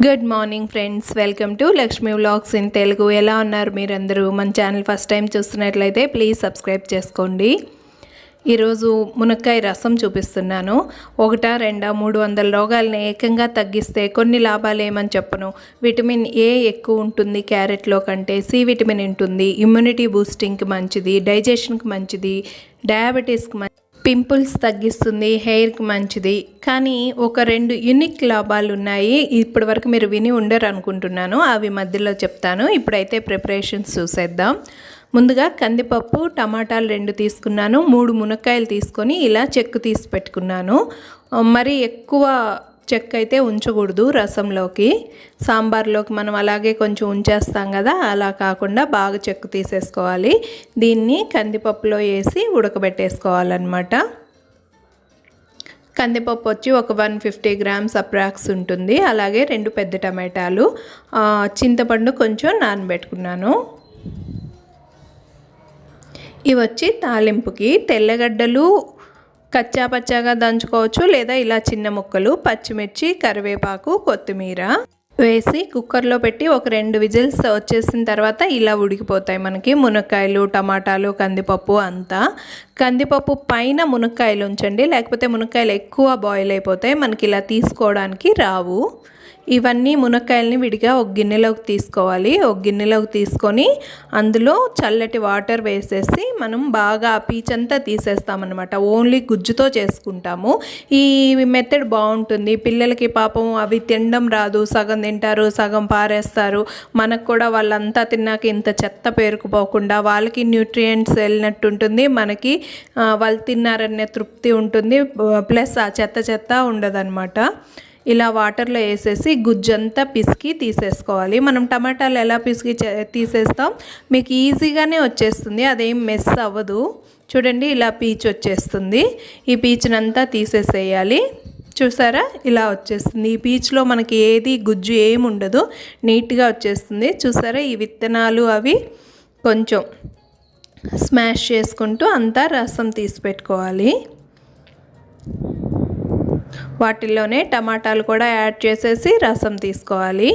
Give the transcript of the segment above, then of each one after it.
Good morning friends, welcome to Lakshmi vlogs in Telugu. ఎలా ఉన్నారు మీరందరూ? మన ఛానల్ ఫస్ట్ టైం చూస్తున్నట్లయితే ప్లీజ్ సబ్స్క్రైబ్ చేసుకోండి. ఈరోజు మునక్కాయ రసం చూపిస్తున్నాను. 1, 2, 300 రోగాలని ఏకంగా తగ్గిస్తే కొన్ని లాభాలు ఏమని చెప్పను. విటమిన్ ఏ ఎక్కువ ఉంటుంది క్యారెట్లో కంటే. సి విటమిన్ ఉంటుంది, ఇమ్యూనిటీ బూస్టింగ్కి మంచిది, డైజెషన్కి మంచిది, డయాబెటీస్కి మంచిది, పింపుల్స్ తగ్గిస్తుంది, హెయిర్కి మంచిది. కానీ ఒక 2 యూనిక్ లాభాలు ఉన్నాయి. ఇప్పటి వరకు మీరు విని ఉండరు అనుకుంటున్నాను. అవి మధ్యలో చెప్తాను. ఇప్పుడైతే ప్రిపరేషన్స్ చూసేద్దాం. ముందుగా కందిపప్పు, టమాటాలు 2 తీసుకున్నాను. 3 మునక్కాయలు తీసుకొని ఇలా చెక్కు తీసి పెట్టుకున్నాను. మరి ఎక్కువ చెక్క అయితే ఉంచకూడదు రసంలోకి. సాంబార్లోకి మనం అలాగే కొంచెం ఉంచేస్తాం కదా, అలా కాకుండా బాగా చెక్కు తీసేసుకోవాలి. దీన్ని కందిపప్పులో వేసి ఉడకబెట్టేసుకోవాలన్నమాట. కందిపప్పు వచ్చి ఒక 150 గ్రామ్స్ అప్రాక్స్ ఉంటుంది. అలాగే 2 పెద్ద టమాటాలు, చింతపండు కొంచెం నానబెట్టుకున్నాను. ఇవి వచ్చి తాలింపుకి తెల్లగడ్డలు కచ్చా పచ్చాగా దంచుకోవచ్చు, లేదా ఇలా చిన్న ముక్కలు, పచ్చిమిర్చి, కరివేపాకు, కొత్తిమీర వేసి కుక్కర్లో పెట్టి ఒక 2 విజిల్స్ వచ్చేసిన తర్వాత ఇలా ఉడికిపోతాయి మనకి మునక్కాయలు, టమాటాలు, కందిపప్పు అంతా. కందిపప్పు పైన మునక్కాయలు ఉంచండి, లేకపోతే మునక్కాయలు ఎక్కువ బాయిల్ అయిపోతాయి, మనకి ఇలా తీసుకోవడానికి రావు. ఇవన్నీ మునక్కాయలని విడిగా ఒక గిన్నెలోకి తీసుకోవాలి. ఒక గిన్నెలోకి తీసుకొని అందులో చల్లటి వాటర్ వేసేసి మనం బాగా ఆ పీచంతా తీసేస్తామన్నమాట. ఓన్లీ గుజ్జుతో చేసుకుంటాము. ఈ మెథడ్ బాగుంటుంది. పిల్లలకి పాపం అవి తినడం రాదు, సగం తింటారు, సగం పారేస్తారు. మనకు కూడా వాళ్ళంతా తిన్నాక ఇంత చెత్త పేరుకుపోకుండా వాళ్ళకి న్యూట్రియంట్స్ వెళ్ళినట్టు ఉంటుంది, మనకి వాళ్ళు తిన్నారనే తృప్తి ఉంటుంది, ప్లస్ ఆ చెత్త ఉండదన్నమాట. ఇలా వాటర్లో వేసేసి గుజ్జంతా పిసికి తీసేసుకోవాలి. మనం టమాటాలు ఎలా పిసికి తీసేస్తాం, మీకు ఈజీగానే వచ్చేస్తుంది, అదేం మెస్ అవ్వదు. చూడండి, ఇలా పీచు వచ్చేస్తుంది. ఈ పీచునంతా తీసేసేయాలి. చూసారా, ఇలా వచ్చేస్తుంది. ఈ పీచులో మనకి ఏది గుజ్జు ఏమి ఉండదు, నీట్గా వచ్చేస్తుంది. చూసారా, ఈ విత్తనాలు అవి కొంచెం స్మాష్ చేసుకుంటూ అంతా రసం తీసి పెట్టుకోవాలి. వాటిల్లోనే టమాటాలు కూడా యాడ్ చేసేసి రసం తీసుకోవాలి.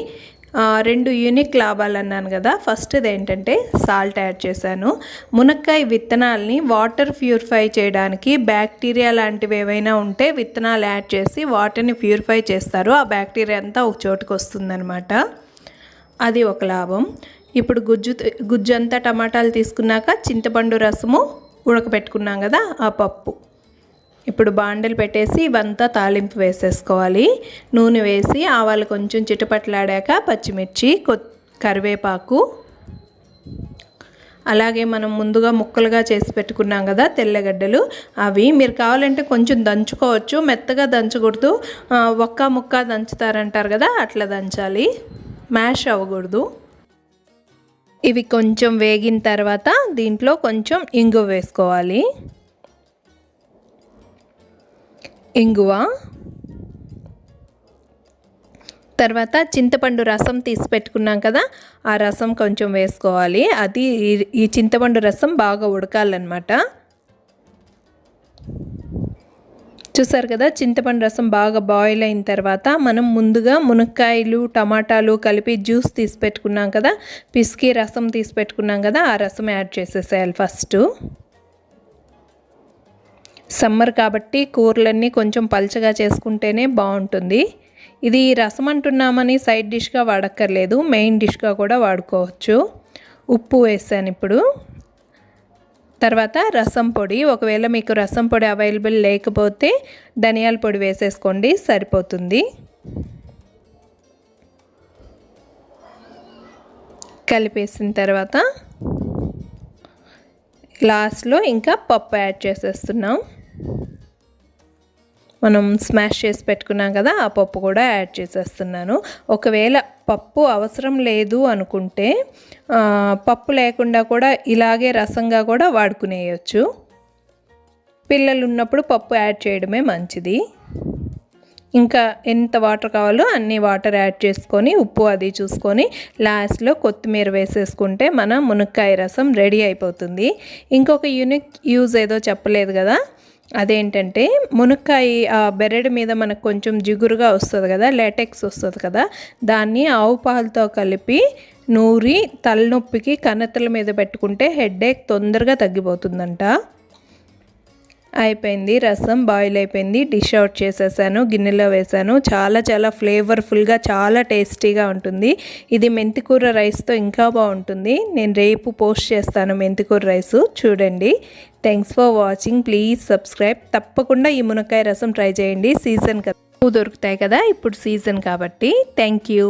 2 యూనిక్ లాభాలు అన్నాను కదా. ఫస్ట్ది ఏంటంటే సాల్ట్ యాడ్ చేశాను. మునక్కాయ విత్తనాలని వాటర్ ప్యూరిఫై చేయడానికి, బ్యాక్టీరియా లాంటివి ఏవైనా ఉంటే విత్తనాలు యాడ్ చేసి వాటర్ని ప్యూరిఫై చేస్తారు. ఆ బ్యాక్టీరియా అంతా ఒక చోటుకు వస్తుందన్నమాట. అది ఒక లాభం. ఇప్పుడు గుజ్జు అంతా టమాటాలు తీసుకున్నాక చింతపండు రసము ఉడకబెట్టుకున్నాం కదా, ఆ పప్పు ఇప్పుడు బాండలు పెట్టేసి ఇవంతా తాలింపు వేసేసుకోవాలి. నూనె వేసి ఆవాలు కొంచెం చిటపట్లాడాక పచ్చిమిర్చి, కరివేపాకు, అలాగే మనం ముందుగా ముక్కలుగా చేసి పెట్టుకున్నాం కదా తెల్లగడ్డలు, అవి మీరు కావాలంటే కొంచెం దంచుకోవచ్చు. మెత్తగా దంచకూడదు, ఒక్క ముక్క దంచుతారంటారు కదా, అట్లా దంచాలి, మ్యాష్ అవ్వకూడదు. ఇవి కొంచెం వేగిన తర్వాత దీంట్లో కొంచెం ఇంగువ వేసుకోవాలి. ఇంగువ తర్వాత చింతపండు రసం తీసి పెట్టుకున్నాం కదా, ఆ రసం కొంచెం వేసుకోవాలి. అది ఈ చింతపండు రసం బాగా ఉడకాలన్నమాట. చూసారు కదా, చింతపండు రసం బాగా బాయిల్ అయిన తర్వాత మనం ముందుగా మునక్కాయలు, టమాటాలు కలిపి జ్యూస్ తీసి పెట్టుకున్నాం కదా, పిసికి రసం తీసి పెట్టుకున్నాం కదా, ఆ రసం యాడ్ చేసేసేయాలి ఫస్ట్. సమ్మర్ కాబట్టి కూరలన్నీ కొంచెం పల్చగా చేసుకుంటేనే బాగుంటుంది. ఇది రసం అంటున్నామని సైడ్ డిష్గా వాడక్కర్లేదు, మెయిన్ డిష్గా కూడా వాడుకోవచ్చు. ఉప్పు వేసాను ఇప్పుడు. తర్వాత రసం పొడి, ఒకవేళ మీకు రసం పొడి అవైలబుల్ లేకపోతే ధనియాల పొడి వేసేసుకోండి, సరిపోతుంది. కలిపేసిన తర్వాత లాస్ట్లో ఇంకా పప్పు యాడ్ చేసేస్తున్నాం. మనం స్మాష్ చేసి పెట్టుకున్నాం కదా, ఆ పప్పు కూడా యాడ్ చేసేస్తున్నాను. ఒకవేళ పప్పు అవసరం లేదు అనుకుంటే పప్పు లేకుండా కూడా ఇలాగే రసంగా కూడా వాడుకునేయచ్చు. పిల్లలు ఉన్నప్పుడు పప్పు యాడ్ చేయడమే మంచిది. ఇంకా ఎంత వాటర్ కావాలో అన్ని వాటర్ యాడ్ చేసుకొని ఉప్పు అది చూసుకొని లాస్ట్లో కొత్తిమీర వేసేసుకుంటే మన మునక్కాయ రసం రెడీ అయిపోతుంది. ఇంకొక యూనిక్ యూజ్ ఏదో చెప్పలేదు కదా, అదేంటంటే మునక్కాయ బెరడు మీద మనకు కొంచెం జిగురుగా వస్తుంది కదా, లాటెక్స్ వస్తుంది కదా, దాన్ని ఆవు పాలతో కలిపి నూరి తలనొప్పికి కణతల మీద పెట్టుకుంటే హెడేక్ తొందరగా తగ్గిపోతుందంట. అయిపోయింది, రసం బాయిల్ అయిపోయింది. డిష్ అవుట్ చేసేసాను, గిన్నెలో వేసాను. చాలా చాలా ఫ్లేవర్ఫుల్గా, చాలా టేస్టీగా ఉంటుంది. ఇది మెంతికూర రైస్తో ఇంకా బాగుంటుంది. నేను రేపు పోస్ట్ చేస్తాను మెంతికూర రైస్, చూడండి. Thanks for watching. Please subscribe. తప్పకుండా ఈ మునక్కాయ రసం ట్రై చేయండి. సీజన్ కదా, దొరుకుతాయి కదా ఇప్పుడు సీజన్ కాబట్టి. Thank you.